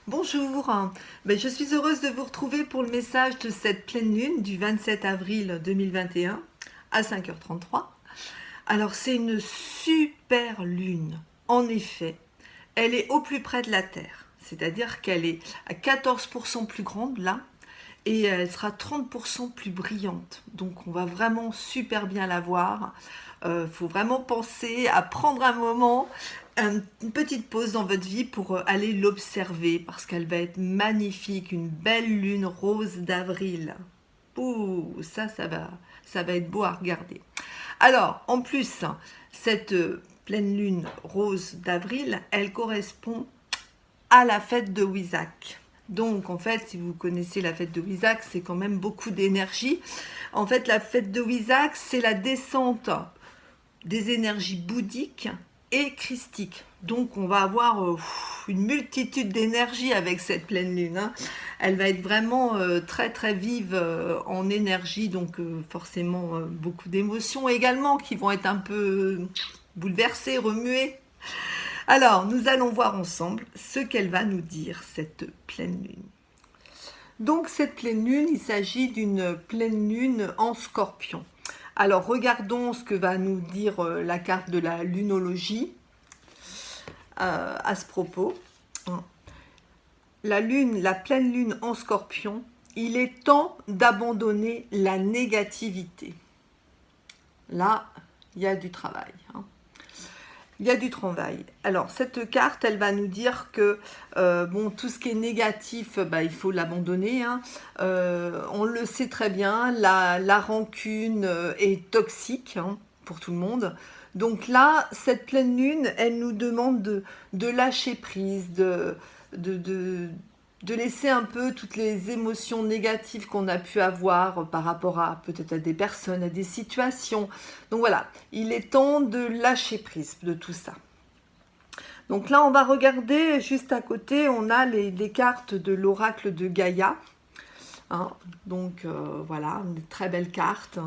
Bonjour, je suis heureuse de vous retrouver pour le message de cette pleine lune du 27 avril 2021 à 5h33. Alors c'est une super lune, en effet, elle est au plus près de la Terre, c'est-à-dire qu'elle est à 14% plus grande là, et elle sera 30% plus brillante. Donc on va vraiment super bien la voir. Faut vraiment penser à prendre un moment, une petite pause dans votre vie pour aller l'observer parce qu'elle va être magnifique, une belle lune rose d'avril. Ouh, ça va être beau à regarder. Alors, en plus, cette pleine lune rose d'avril, elle correspond à la fête de Wizak. Donc, en fait, si vous connaissez la fête de Wizak, c'est quand même beaucoup d'énergie. En fait, la fête de Wizak, c'est la descente des énergies bouddhiques et christiques. Donc, on va avoir une multitude d'énergies avec cette pleine lune. Elle va être vraiment très très vive en énergie, donc forcément beaucoup d'émotions également qui vont être un peu bouleversées, remuées. Alors, nous allons voir ensemble ce qu'elle va nous dire, cette pleine lune. Donc, cette pleine lune, il s'agit d'une pleine lune en scorpion. Alors, regardons ce que va nous dire la carte de la lunologie à ce propos. La lune, la pleine lune en scorpion, il est temps d'abandonner la négativité. Là, il y a du travail. Il y a du travail. Alors, cette carte, elle va nous dire que tout ce qui est négatif, il faut l'abandonner. On le sait très bien, la rancune est toxique pour tout le monde. Donc là, cette pleine lune, elle nous demande de lâcher prise, de laisser un peu toutes les émotions négatives qu'on a pu avoir par rapport à peut-être à des personnes, à des situations. Donc voilà, il est temps de lâcher prise de tout ça. Donc là, on va regarder juste à côté, on a les cartes de l'oracle de Gaïa. Donc voilà, une très belle carte.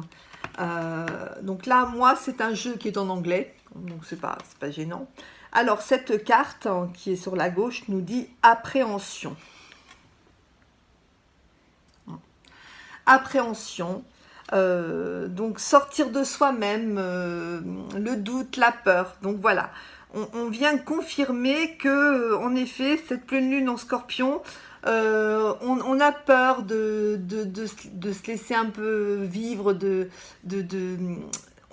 Donc là, moi, c'est un jeu qui est en anglais, donc c'est pas gênant. Alors, cette carte qui est sur la gauche nous dit appréhension. Appréhension, donc sortir de soi-même, le doute, la peur. Donc voilà, on vient confirmer que, en effet, cette pleine lune en scorpion, on a peur de se laisser un peu vivre,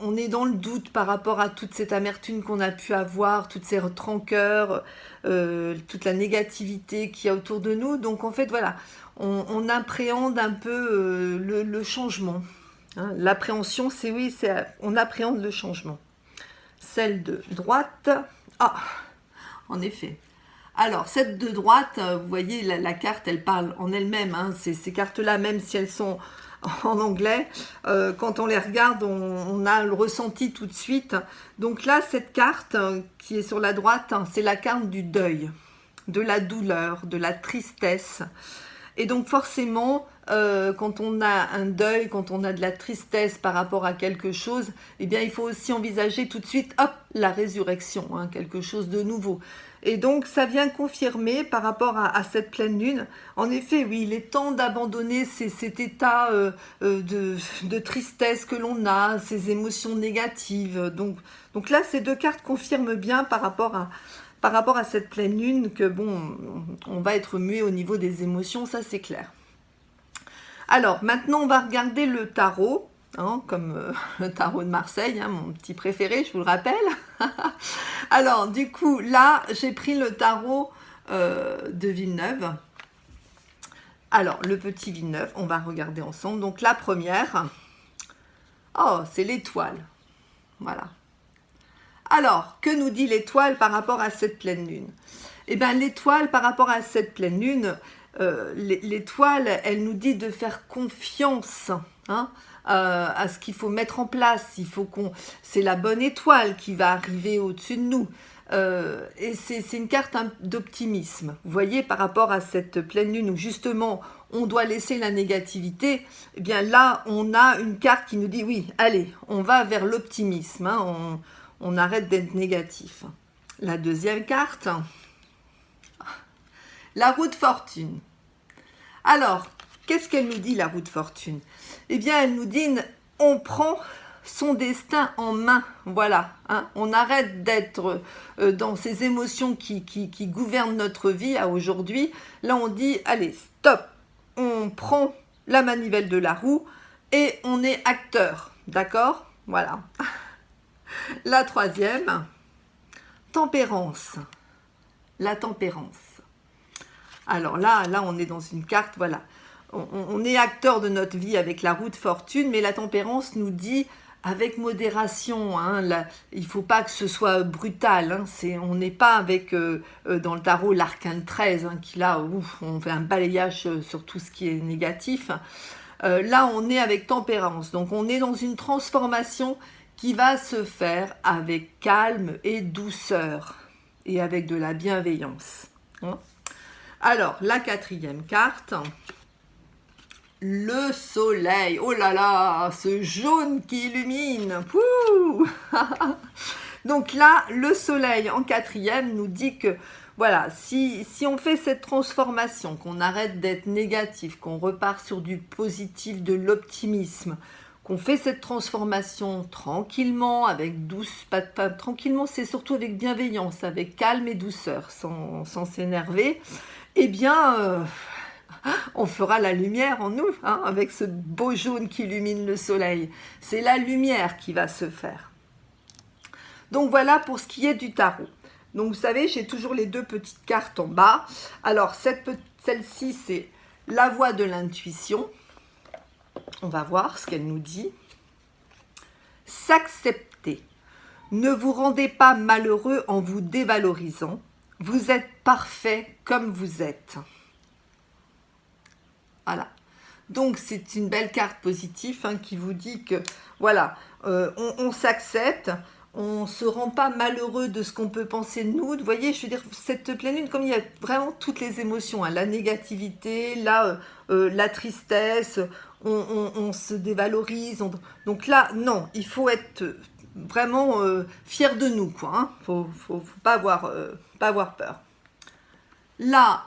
on est dans le doute par rapport à toute cette amertume qu'on a pu avoir, toutes ces rancœurs, toute la négativité qu'il y a autour de nous. Donc en fait, voilà, on appréhende un peu le changement. L'appréhension, c'est oui, on appréhende le changement. Celle de droite, en effet. Alors, celle de droite, vous voyez, la carte, elle parle en elle-même. Ces cartes-là, même si elles sont en anglais, quand on les regarde, on a le ressenti tout de suite. Donc là, cette carte qui est sur la droite, c'est la carte du deuil, de la douleur, de la tristesse. Et donc forcément, quand on a un deuil, quand on a de la tristesse par rapport à quelque chose, eh bien il faut aussi envisager tout de suite, la résurrection, quelque chose de nouveau. Et donc ça vient confirmer par rapport à cette pleine lune. En effet, oui, il est temps d'abandonner cet état de tristesse que l'on a, ces émotions négatives. Donc là, ces deux cartes confirment bien par rapport à cette pleine lune que on va être mué au niveau des émotions, ça c'est clair. Alors maintenant on va regarder le tarot, comme le tarot de Marseille, mon petit préféré, je vous le rappelle. Alors du coup là j'ai pris le tarot de Villeneuve. Alors le petit Villeneuve, on va regarder ensemble. Donc la première, c'est l'étoile, voilà. Alors, que nous dit l'étoile par rapport à cette pleine lune? Eh bien, l'étoile par rapport à cette pleine lune, l'étoile, elle nous dit de faire confiance à ce qu'il faut mettre en place. C'est la bonne étoile qui va arriver au-dessus de nous. Et c'est une carte d'optimisme. Vous voyez, par rapport à cette pleine lune où justement on doit laisser la négativité, eh bien là, on a une carte qui nous dit oui, allez, on va vers l'optimisme. On arrête d'être négatif. La deuxième carte, La roue de fortune. Alors, qu'est-ce qu'elle nous dit, la roue de fortune? Eh bien, elle nous dit, on prend son destin en main, voilà, hein. On arrête d'être dans ces émotions qui gouvernent notre vie à aujourd'hui. Là, on dit, allez, stop, on prend la manivelle de la roue et on est acteur, d'accord? Voilà. La troisième, tempérance. La tempérance. Alors là, on est dans une carte, voilà. On est acteur de notre vie avec la roue de fortune, mais la tempérance nous dit avec modération, hein, il ne faut pas que ce soit brutal, hein, on n'est pas avec, dans le tarot, l'arcane 13, hein, qui là, on fait un balayage sur tout ce qui est négatif. Là, on est avec tempérance, donc on est dans une transformation qui va se faire avec calme et douceur, et avec de la bienveillance. Hein. Alors, la quatrième carte... Le soleil, oh là là, ce jaune qui illumine. Donc là, le soleil en quatrième nous dit que, voilà, si on fait cette transformation, qu'on arrête d'être négatif, qu'on repart sur du positif, de l'optimisme, qu'on fait cette transformation tranquillement, avec douce, pas tranquillement, c'est surtout avec bienveillance, avec calme et douceur, sans s'énerver, eh bien... on fera la lumière en nous, hein, avec ce beau jaune qui illumine le soleil. C'est la lumière qui va se faire. Donc voilà pour ce qui est du tarot. Donc vous savez, j'ai toujours les deux petites cartes en bas. Alors celle-ci, c'est la voix de l'intuition. On va voir ce qu'elle nous dit. S'accepter. Ne vous rendez pas malheureux en vous dévalorisant. Vous êtes parfait comme vous êtes. Voilà, donc c'est une belle carte positive, hein, qui vous dit que voilà, on s'accepte, on ne se rend pas malheureux de ce qu'on peut penser de nous. Vous voyez, je veux dire, cette pleine lune, comme il y a vraiment toutes les émotions, hein, la négativité, la tristesse, on se dévalorise. Donc là, non, il faut être vraiment fier de nous, quoi. Hein. Faut pas avoir peur. Là,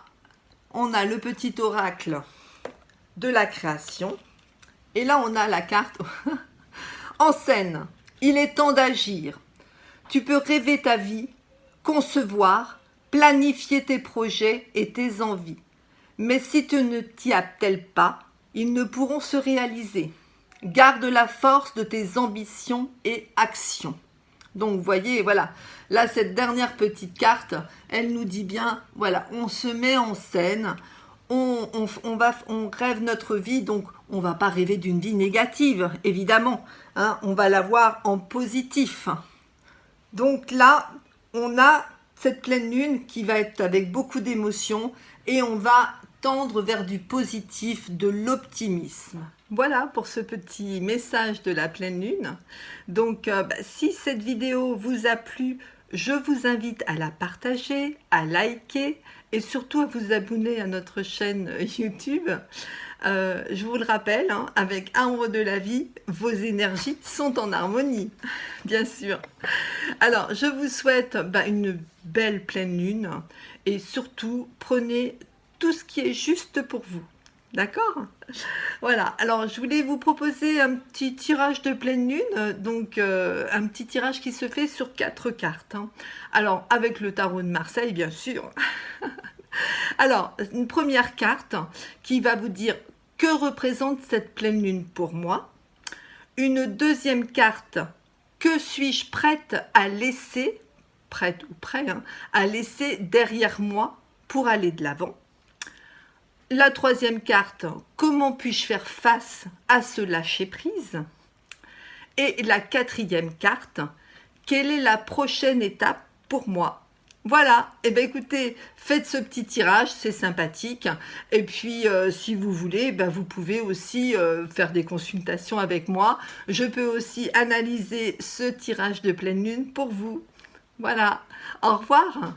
on a le petit oracle de la création, et là on a la carte en scène. Il est temps d'agir. Tu peux rêver ta vie, concevoir, planifier tes projets et tes envies, mais si tu ne t'y attelles pas, ils ne pourront se réaliser. Garde la force de tes ambitions et actions. Donc vous voyez, voilà, là cette dernière petite carte, elle nous dit bien, voilà, on se met en scène, on rêve notre vie, donc on ne va pas rêver d'une vie négative, évidemment, hein, on va la voir en positif. Donc là, on a cette pleine lune qui va être avec beaucoup d'émotions et on va tendre vers du positif, de l'optimisme. Voilà pour ce petit message de la pleine lune. Donc, si cette vidéo vous a plu, je vous invite à la partager, à liker et surtout à vous abonner à notre chaîne YouTube. Je vous le rappelle, hein, avec Arbre de la vie, vos énergies sont en harmonie, bien sûr. Alors, je vous souhaite une belle pleine lune et surtout, prenez tout ce qui est juste pour vous. D'accord? Voilà, alors je voulais vous proposer un petit tirage de pleine lune, donc un petit tirage qui se fait sur 4 cartes. Hein. Alors, avec le tarot de Marseille, bien sûr. Alors, une première carte qui va vous dire que représente cette pleine lune pour moi. Une deuxième carte, que suis-je prête à laisser, prête ou prêt, hein, à laisser derrière moi pour aller de l'avant. La troisième carte, comment puis-je faire face à ce lâcher-prise? Et la quatrième carte, quelle est la prochaine étape pour moi? Voilà, et bien écoutez, faites ce petit tirage, c'est sympathique. Et puis, si vous voulez, vous pouvez aussi faire des consultations avec moi. Je peux aussi analyser ce tirage de pleine lune pour vous. Voilà, au revoir.